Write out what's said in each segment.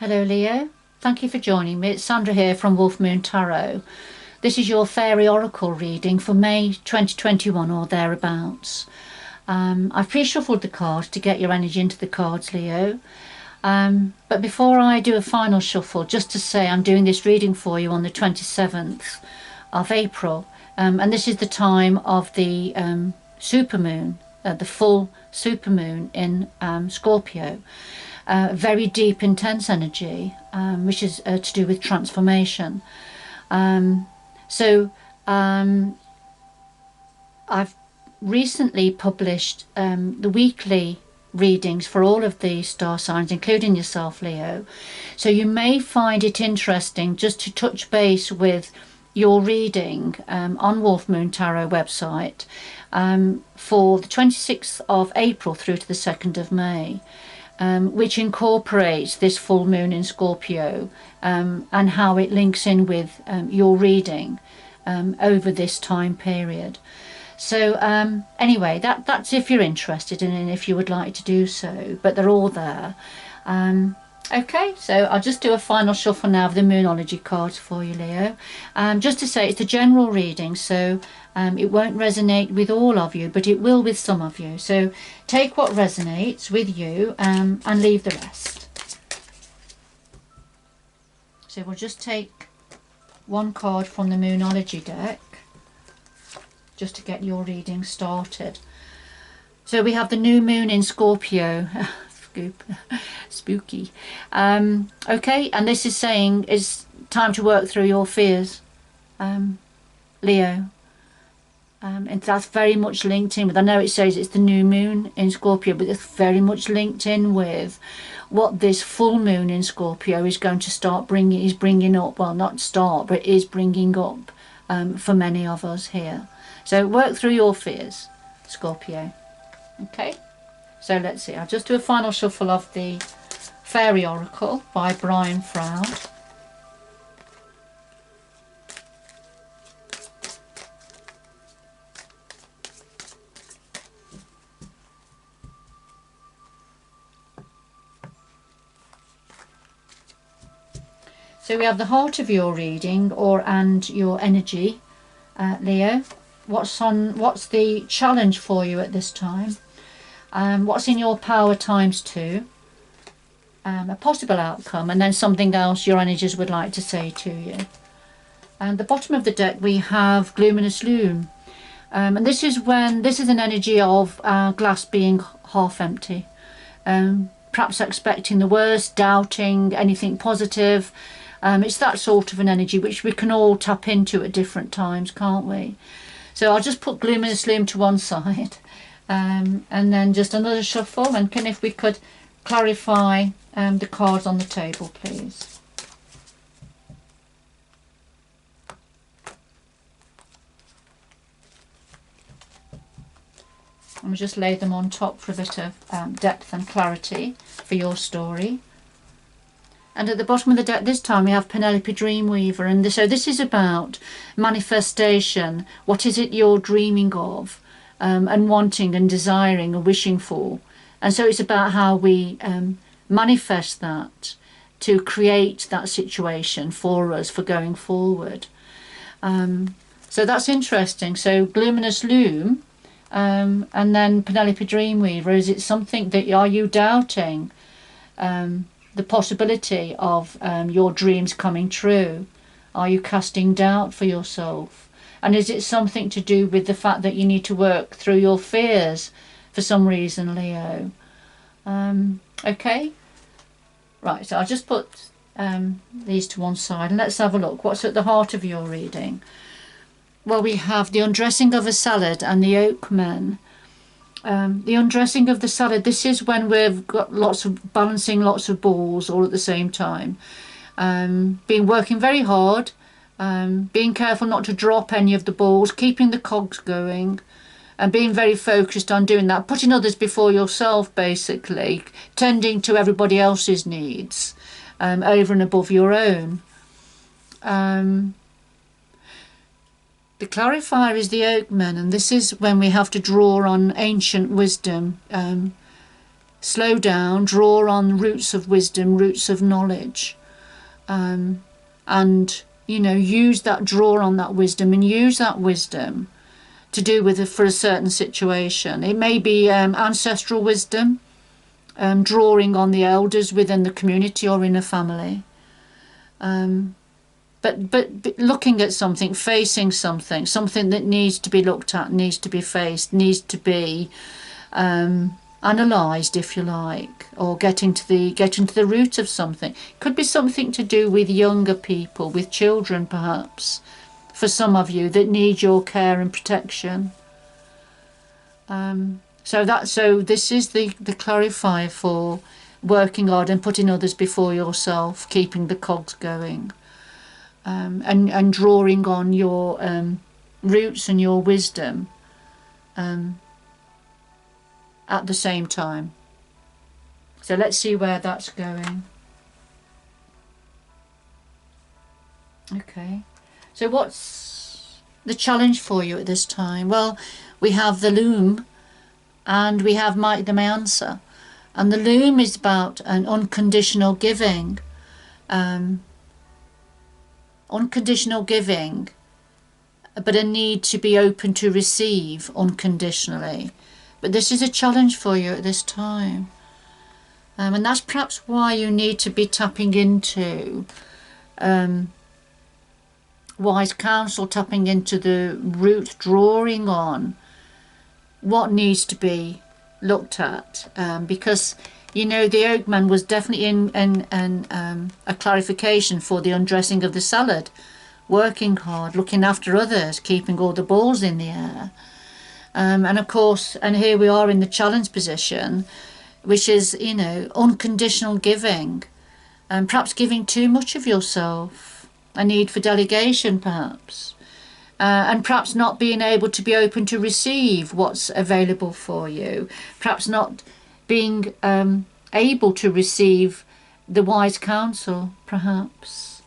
Hello Leo, thank you for joining me. It's Sandra here from Wolf Moon Tarot. This is your Faery Oracle reading for May 2021 or thereabouts. I've pre-shuffled the cards to get your energy into the cards, Leo. But before I do a final shuffle, just to say I'm doing this reading for you on the 27th of April. And this is the time of the supermoon, the full supermoon in Scorpio. Very deep, intense energy, which is to do with transformation. I've recently published the weekly readings for all of the star signs, including yourself, Leo. So you may find it interesting just to touch base with your reading on Wolf Moon Tarot website for the 26th of April through to the 2nd of May. Which incorporates this full moon in Scorpio and how it links in with your reading over this time period. So anyway, that's if you're interested in it, if you would like to do so, but they're all there. Okay, so I'll just do a final shuffle now of the immunology cards for you, Leo. Just to say, it's a general reading, so it won't resonate with all of you, but it will with some of you. So take what resonates with you and leave the rest. So we'll just take one card from the immunology deck just to get your reading started. So we have the new moon in Scorpio. Spooky. Okay, and this is saying it's time to work through your fears, Leo. And that's very much linked in with, I know it says it's the new moon in Scorpio, but it's very much linked in with what this full moon in Scorpio is going to start bringing up, well, not start, but is bringing up for many of us here. So work through your fears, Scorpio. Okay, so let's see, I'll just do a final shuffle of the Faery Oracle by Brian Froud. So we have the heart of your reading and your energy, Leo. What's the challenge for you at this time? What's in your power ×2? A possible outcome, and then something else your energies would like to say to you. And the bottom of the deck we have Luminous Loom, and this is an energy of glass being half empty, perhaps expecting the worst, doubting anything positive. It's that sort of an energy which we can all tap into at different times, can't we? So I'll just put Luminous Loom to one side, and then just another shuffle, and if we could clarify the cards on the table, please. And we'll just lay them on top for a bit of depth and clarity for your story. And at the bottom of the deck this time we have Penelope Dreamweaver, and so this is about manifestation. What is it you're dreaming of and wanting and desiring and wishing for? And so it's about how we manifest that to create that situation for us for going forward. So that's interesting. So Luminous Loom and then Penelope Dreamweaver, is it something that, are you doubting the possibility of your dreams coming true? Are you casting doubt for yourself? And is it something to do with the fact that you need to work through your fears for some reason, Leo? Okay, right, so I'll just put these to one side and let's have a look. What's at the heart of your reading? Well, we have the undressing of a salad and the oakmen. The undressing of the salad, this is when we've got balancing lots of balls all at the same time. Being working very hard, being careful not to drop any of the balls, keeping the cogs going, and being very focused on doing that, putting others before yourself, basically, tending to everybody else's needs over and above your own. The clarifier is the oakmen, and this is when we have to draw on ancient wisdom slow down, draw on roots of wisdom, roots of knowledge, and use that, draw on that wisdom, and use that wisdom to do with it for a certain situation. It may be ancestral wisdom, drawing on the elders within the community or in a family. But looking at something, facing something that needs to be looked at, needs to be faced, needs to be analysed, if you like, or getting to the root of something. Could be something to do with younger people, with children perhaps, for some of you, that need your care and protection. So this is the clarifier for working hard and putting others before yourself, keeping the cogs going, and drawing on your roots and your wisdom at the same time. So let's see where that's going. Okay, so what's the challenge for you at this time? Well, we have the loom and we have Mike the May answer. And the loom is about an unconditional giving. Unconditional giving, but a need to be open to receive unconditionally. But this is a challenge for you at this time. And that's perhaps why you need to be tapping into wise counsel, tapping into the root, drawing on what needs to be looked at, because the oakman was definitely in a clarification for the undressing of the salad, working hard, looking after others, keeping all the balls in the air, and of course, and here we are in the challenge position, which is unconditional giving, and perhaps giving too much of yourself, a need for delegation perhaps. And perhaps not being able to be open to receive what's available for you. Perhaps not being able to receive the wise counsel, perhaps.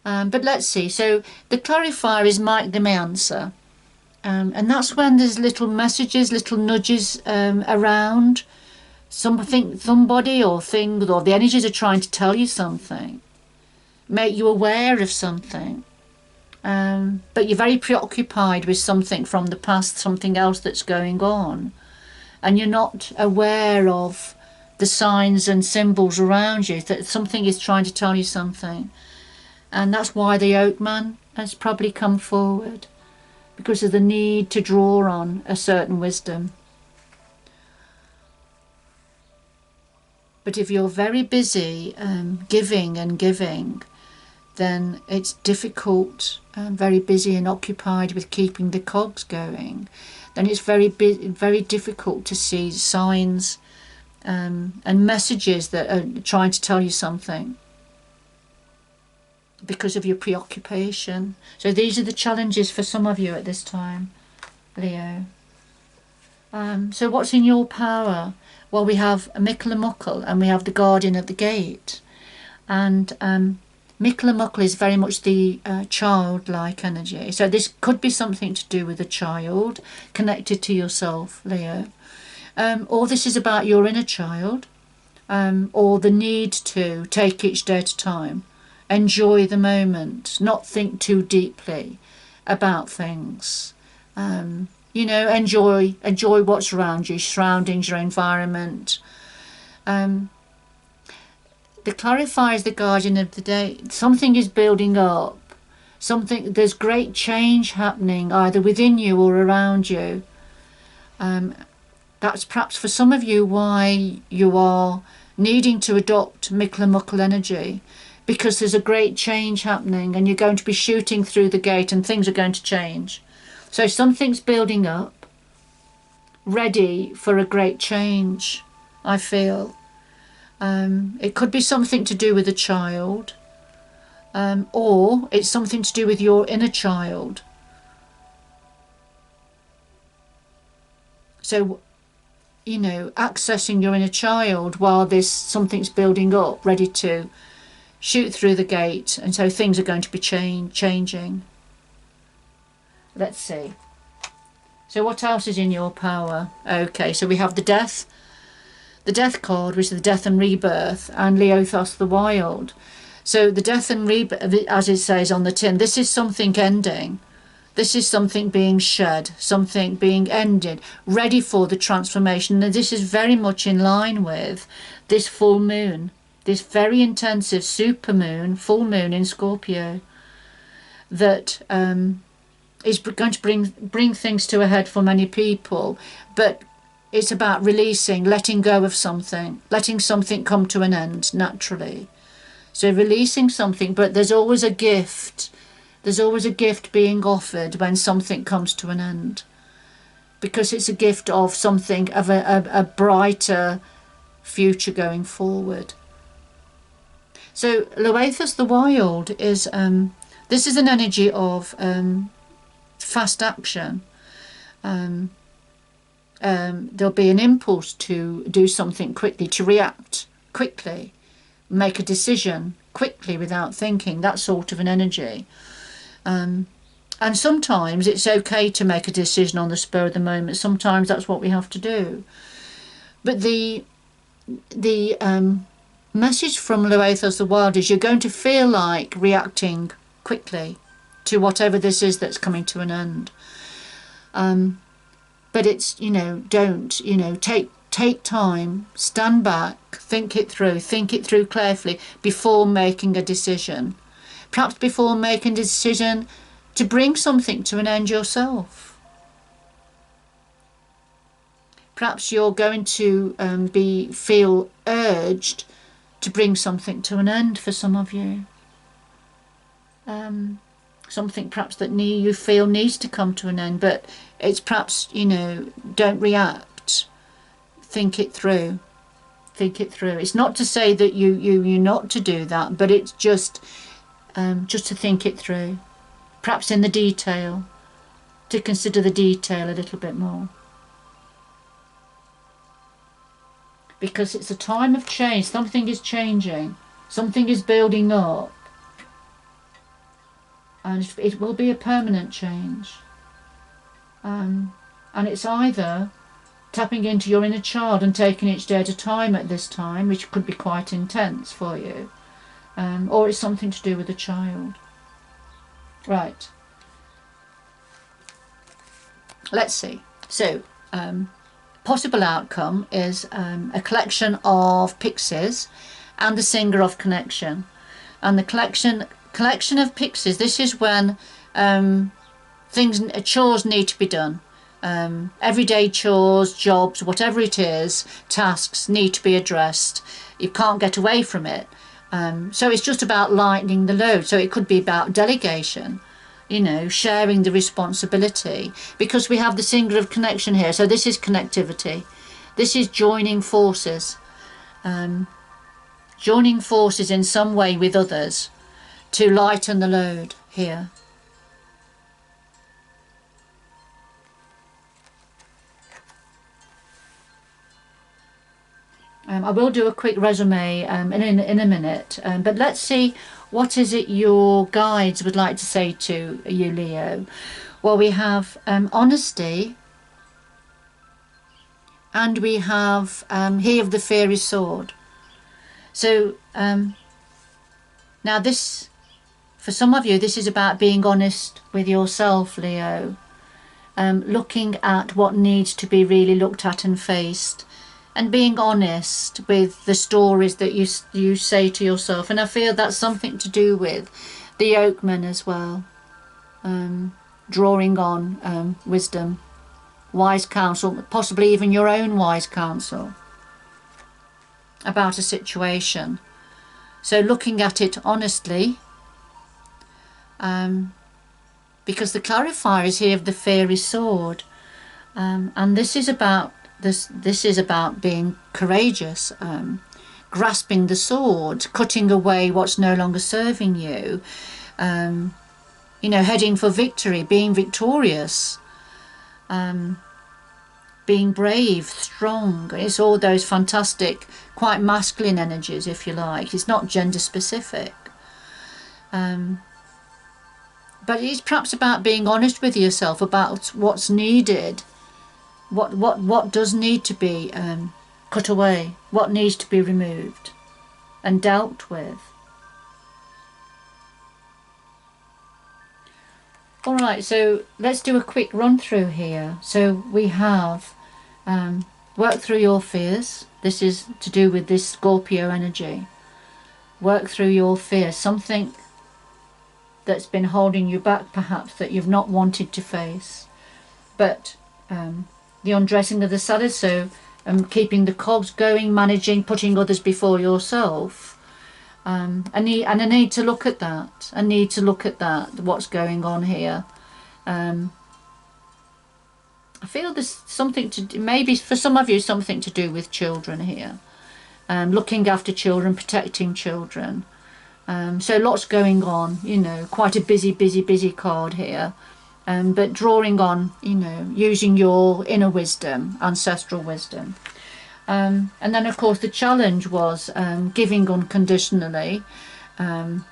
But let's see. So the clarifier is Mike the May answer. And that's when there's little messages, little nudges around. Somebody or thing, or the energies are trying to tell you something. Make you aware of something. But you're very preoccupied with something from the past, something else that's going on, and you're not aware of the signs and symbols around you, that something is trying to tell you something. And that's why the oakman has probably come forward, because of the need to draw on a certain wisdom. But if you're very busy giving, then it's difficult, very busy and occupied with keeping the cogs going. Then it's very difficult to see signs and messages that are trying to tell you something because of your preoccupation. So these are the challenges for some of you at this time, Leo. So what's in your power? Well, we have Michael and we have the guardian of the gate. And Michael is very much the childlike energy. So this could be something to do with a child connected to yourself, Leo. Or this is about your inner child, or the need to take each day at a time. Enjoy the moment, not think too deeply about things. Enjoy what's around you, surroundings, your environment. The clarifier is the guardian of the day. Something is building up. There's great change happening either within you or around you. That's perhaps for some of you why you are needing to adopt Michael energy, because there's a great change happening and you're going to be shooting through the gate and things are going to change. So something's building up, ready for a great change, I feel. It could be something to do with a child, or it's something to do with your inner child. So, accessing your inner child while something's building up, ready to shoot through the gate, and so things are going to be changing. Let's see. So what else is in your power? Okay, so we have the death the death card, which is the death and rebirth, and Leothos the wild. So the death and rebirth, as it says on the tin, this is something ending. This is something being shed, something being ended, ready for the transformation. And this is very much in line with this full moon, this very intensive super moon, full moon in Scorpio, that is going to bring things to a head for many people. But it's about releasing, letting go of something, letting something come to an end naturally. So releasing something, but there's always a gift. There's always a gift being offered when something comes to an end, because it's a gift of something, of a brighter future going forward. So Leothos the wild is, this is an energy of fast action. There'll be an impulse to do something quickly, to react quickly, make a decision quickly without thinking, that sort of an energy. And sometimes it's okay to make a decision on the spur of the moment. Sometimes that's what we have to do. But the message from Leothos the wild is you're going to feel like reacting quickly to whatever this is that's coming to an end. But it's, don't, take time, stand back, think it through carefully before making a decision. Perhaps before making a decision to bring something to an end yourself. Perhaps you're going to feel urged to bring something to an end for some of you. Something perhaps that you feel needs to come to an end, but it's perhaps, don't react. Think it through. It's not to say that you're not to do that, but it's just to think it through. Perhaps in the detail, to consider the detail a little bit more. Because it's a time of change. Something is changing. Something is building up. And it will be a permanent change. And it's either tapping into your inner child and taking each day at a time at this time, which could be quite intense for you, or it's something to do with the child. Right. Let's see. So, possible outcome is a collection of pixies and the singer of connection. And the collection of pixies, this is when chores need to be done. Everyday chores, jobs, whatever it is, tasks need to be addressed. You can't get away from it. So it's just about lightening the load. So it could be about delegation, sharing the responsibility, because we have the singer of connection here. So this is connectivity. This is joining forces. Joining forces in some way with others to lighten the load here. I will do a quick resume in a minute, but let's see, what is it your guides would like to say to you, Leo? Well, we have honesty, and we have here of the fairy sword. So now this, for some of you, this is about being honest with yourself, Leo, looking at what needs to be really looked at and faced, and being honest with the stories that you say to yourself. And I feel that's something to do with the Oakman as well, drawing on wisdom, wise counsel, possibly even your own wise counsel about a situation. So looking at it honestly, because the clarifier is here of the fairy sword, and this is about being courageous, grasping the sword, cutting away what's no longer serving you, heading for victory, being victorious, being brave, strong. It's all those fantastic, quite masculine energies, if you like. It's not gender specific. But it's perhaps about being honest with yourself about what's needed, what does need to be cut away, what needs to be removed and dealt with. Alright, so let's do a quick run through here. So we have work through your fears. This is to do with this Scorpio energy. Work through your fears, something that's been holding you back perhaps, that you've not wanted to face. But the undressing of the saddle, so keeping the cogs going, managing, putting others before yourself. I need to look at that. I need to look at that, what's going on here. I feel there's something to do, maybe for some of you, something to do with children here. Looking after children, protecting children. So lots going on, you know, quite a busy card here. But drawing on, you know, using your inner wisdom, ancestral wisdom. And then of course the challenge was giving unconditionally and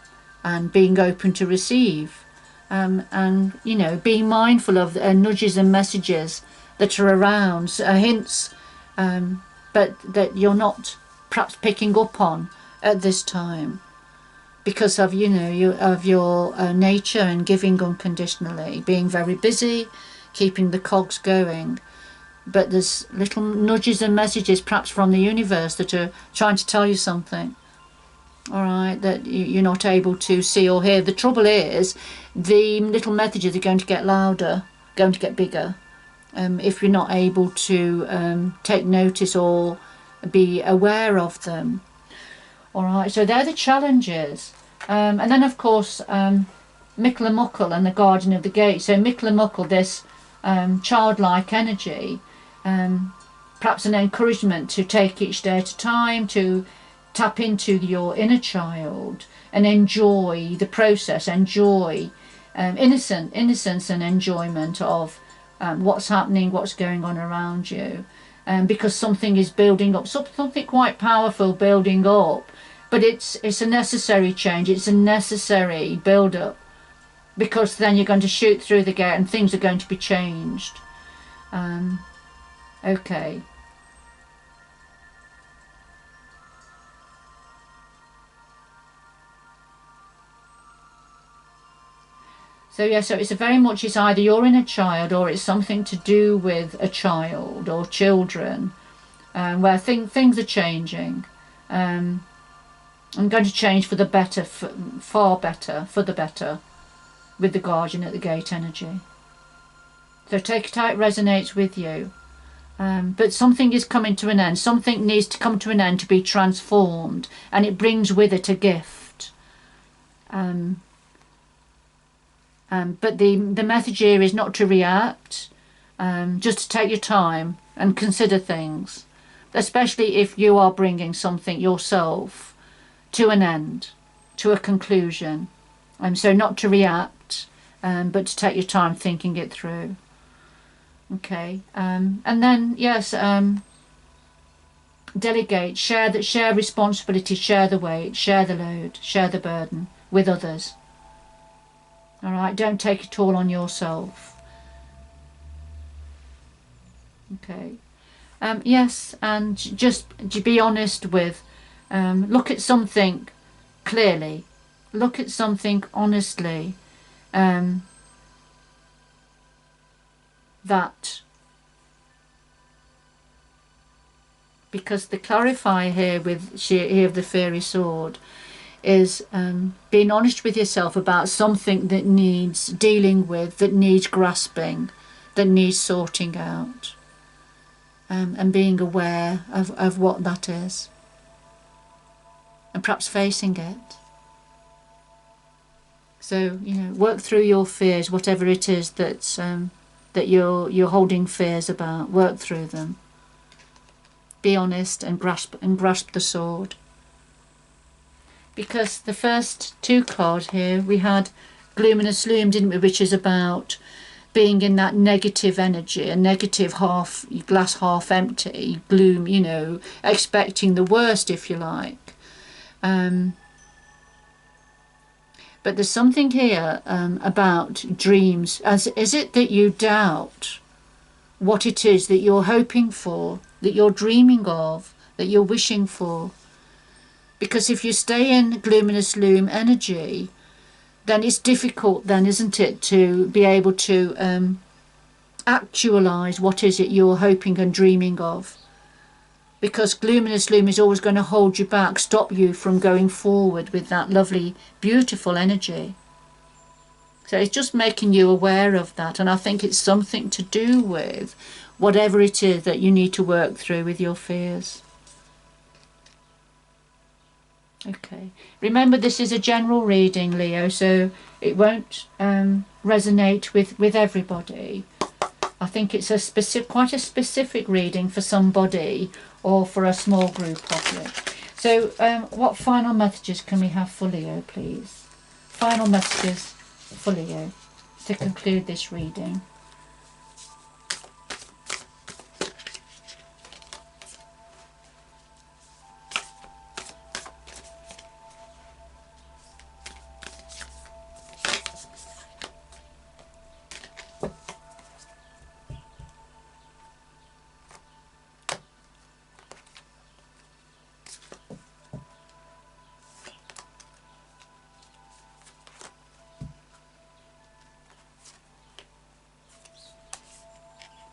being open to receive, and you know, being mindful of nudges and messages that are around, hints, but that you're not perhaps picking up on at this time because of, you know, of your nature and giving unconditionally, being very busy, keeping the cogs going. But there's little nudges and messages perhaps from the universe that are trying to tell you something, all right, that you're not able to see or hear. The trouble is the little messages are going to get louder, going to get bigger, if you're not able to take notice or be aware of them. All right, so they're the challenges. And then of course Mickle and Muckle and the Guardian of the Gate. So Mickle and Muckle, this childlike energy, perhaps an encouragement to take each day at a time, to tap into your inner child and enjoy the process, enjoy innocence and enjoyment of what's happening, what's going on around you, because something is building up, something quite powerful building up, but it's a necessary change, it's a necessary build up, because then you're going to shoot through the gate and things are going to be changed. Okay. So yeah, so it's very much, it's either your inner child or it's something to do with a child or children, where things are changing. I'm going to change for the better, far better, for the better, with the Guardian at the Gate energy. So take it how it resonates with you. But something is coming to an end. Something needs to come to an end to be transformed, and it brings with it a gift. But the message here is not to react, just to take your time and consider things, especially if you are bringing something yourself to an end, to a conclusion. So not to react, but to take your time thinking it through. Okay, and then yes, delegate, share responsibility, share the weight, share the load, share the burden with others. All right, don't take it all on yourself. Okay, yes, and just be honest with, look at something clearly, look at something honestly. That, because the clarifier here with here of the fairy sword is being honest with yourself about something that needs dealing with, that needs grasping, that needs sorting out, and being aware of what that is, and perhaps facing it. So, you know, work through your fears, whatever it is that's that you're holding fears about. Work through them. Be honest and grasp the sword. Because the first two cards here, we had Gloom-iness Loom, didn't we, which is about being in that negative energy, a negative glass half empty, gloom, you know, expecting the worst, if you like. But there's something here about dreams. Is it that you doubt what it is that you're hoping for, that you're dreaming of, that you're wishing for. Because if you stay in luminous loom energy, then it's difficult then, isn't it, to be able to actualize what is it you're hoping and dreaming of. Because luminous loom is always going to hold you back, stop you from going forward with that lovely, beautiful energy. So it's just making you aware of that, and I think it's something to do with whatever it is that you need to work through with your fears. Okay, remember this is a general reading, Leo, so it won't resonate with everybody. I think it's quite a specific reading for somebody or for a small group of you. So what final messages can we have for Leo, please? Final messages for Leo to conclude this reading.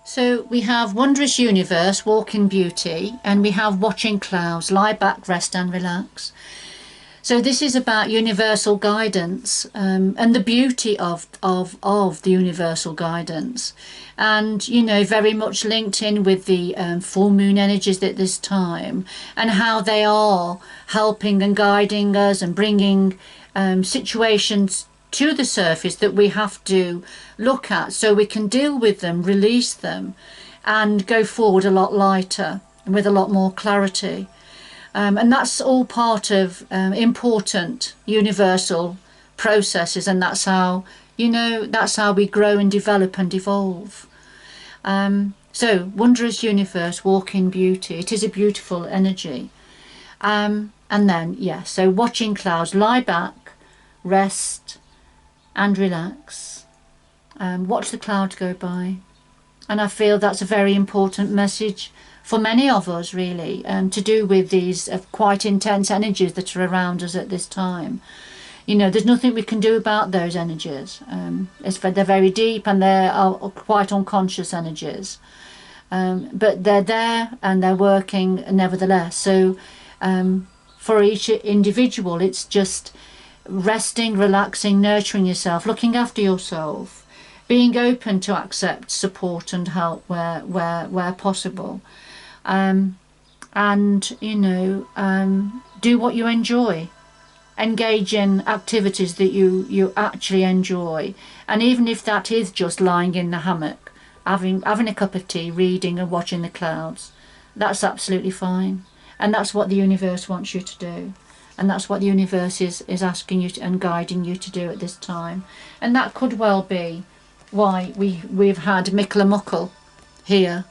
So we have wondrous universe, walk in beauty, and we have watching clouds, lie back, rest and relax. So this is about universal guidance and the beauty of the universal guidance, and you know, very much linked in with the full moon energies at this time, and how they are helping and guiding us and bringing situations to the surface that we have to look at so we can deal with them, release them, and go forward a lot lighter and with a lot more clarity. And that's all part of important universal processes, and that's how, you know, that's how we grow and develop and evolve. So wondrous universe, walk in beauty. It is a beautiful energy. And then, yeah, so watching clouds, lie back, rest and relax. Watch the clouds go by. And I feel that's a very important message for many of us, really, to do with these quite intense energies that are around us at this time. You know, there's nothing we can do about those energies. They're very deep and they're quite unconscious energies. But they're there and they're working nevertheless. So for each individual, it's just resting, relaxing, nurturing yourself, looking after yourself, being open to accept support and help where possible, and you know, do what you enjoy, engage in activities that you actually enjoy, and even if that is just lying in the hammock, having a cup of tea, reading and watching the clouds, that's absolutely fine, and that's what the universe wants you to do. And that's what the universe is asking you to, and guiding you to do at this time. And that could well be why we've had Mikla Muckle here,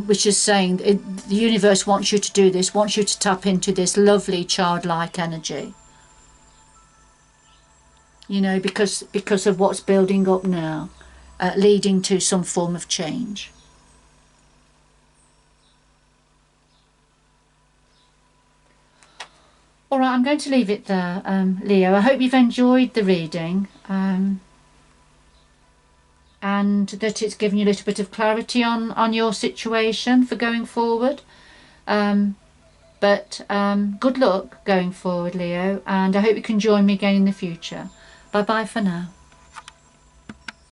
which is saying the universe wants you to do this, wants you to tap into this lovely childlike energy. You know, because of what's building up now, leading to some form of change. All right, I'm going to leave it there, Leo. I hope you've enjoyed the reading, and that it's given you a little bit of clarity on your situation for going forward. But good luck going forward, Leo, and I hope you can join me again in the future. Bye-bye for now.